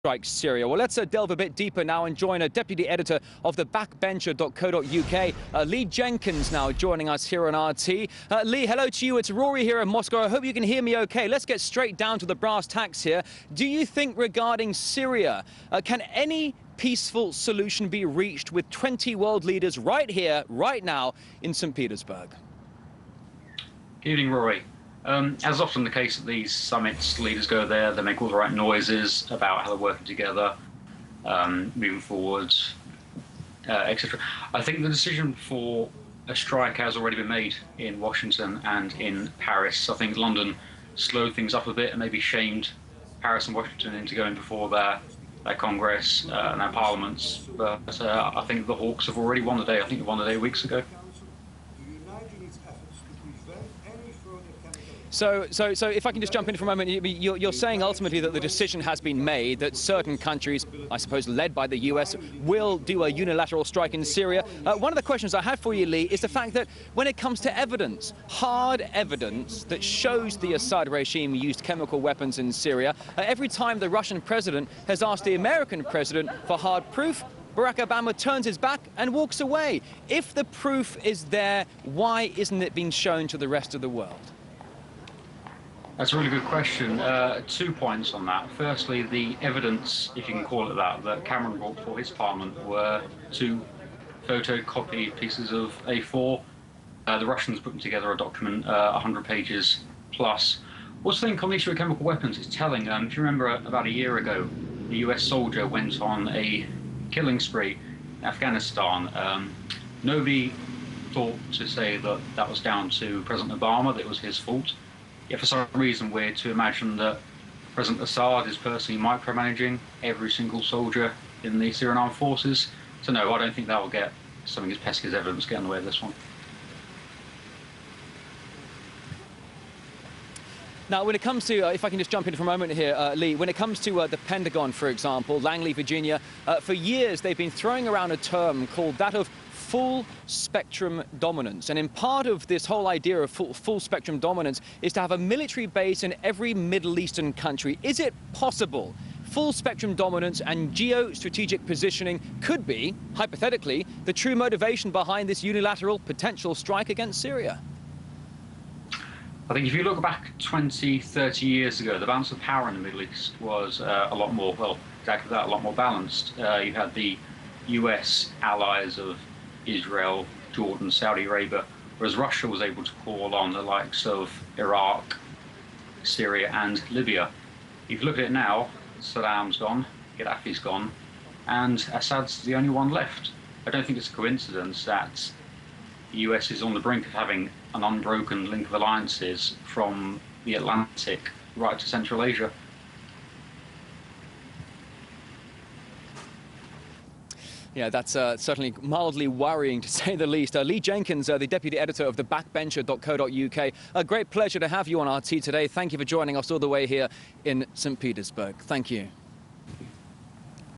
strike Syria. Well, let's delve a bit deeper now and join a deputy editor of the Backbencher.co.uk, Lee Jenkins, now joining us here on RT. Lee, hello to you. It's Rory here in Moscow. I hope you can hear me okay. Let's get straight down to the brass tacks here. Do you think regarding Syria, can any peaceful solution be reached with 20 world leaders right here, right now in St. Petersburg? Good evening, Rory. As often the case at these summits, leaders go there, they make all the right noises about how they're working together, moving forward, etc. I think the decision for a strike has already been made in Washington and in Paris. I think London slowed things up a bit and maybe shamed Paris and Washington into going before their Congress and their parliaments. But I think the Hawks have already won the day. I think they won the day weeks ago. So if I can just jump in for a moment, you're saying ultimately that the decision has been made that certain countries, I suppose led by the US, will do a unilateral strike in Syria. One of the questions I have for you, Lee, is the fact that when it comes to evidence, hard evidence that shows the Assad regime used chemical weapons in Syria, every time the Russian president has asked the American president for hard proof, Barack Obama turns his back and walks away. If the proof is there, why isn't it being shown to the rest of the world? That's a really good question. 2 points on that. Firstly, the evidence, if you can call it that Cameron brought for his parliament were 2 photocopied pieces of A4. The Russians put them together a document, 100 pages plus. Also, think on the issue of chemical weapons, it's telling. If you remember, about a year ago, a US soldier went on a killing spree in Afghanistan. Nobody thought to say that that was down to President Obama, that it was his fault. Yet for some reason we're to imagine that President Assad is personally micromanaging every single soldier in the Syrian armed forces. So no, I don't think that will get something as pesky as evidence get in the way of this one. Now, when it comes to, if I can just jump in for a moment here, Lee, when it comes to the Pentagon, for example, Langley, Virginia, for years they've been throwing around a term called that of full spectrum dominance. And in part of this whole idea of full spectrum dominance is to have a military base in every Middle Eastern country. Is it possible full spectrum dominance and geostrategic positioning could be, hypothetically, the true motivation behind this unilateral potential strike against Syria? I think if you look back 20, 30 years ago, the balance of power in the Middle East was a lot more, well, exactly that, a lot more balanced. You had the US allies of Israel, Jordan, Saudi Arabia, whereas Russia was able to call on the likes of Iraq, Syria and Libya. If you look at it now, Saddam's gone, Gaddafi's gone, and Assad's the only one left. I don't think it's a coincidence that the US is on the brink of having an unbroken link of alliances from the Atlantic right to Central Asia. Yeah, that's certainly mildly worrying, to say the least. Lee Jenkins, the deputy editor of the Backbencher.co.uk. A great pleasure to have you on RT today. Thank you for joining us all the way here in St. Petersburg. Thank you.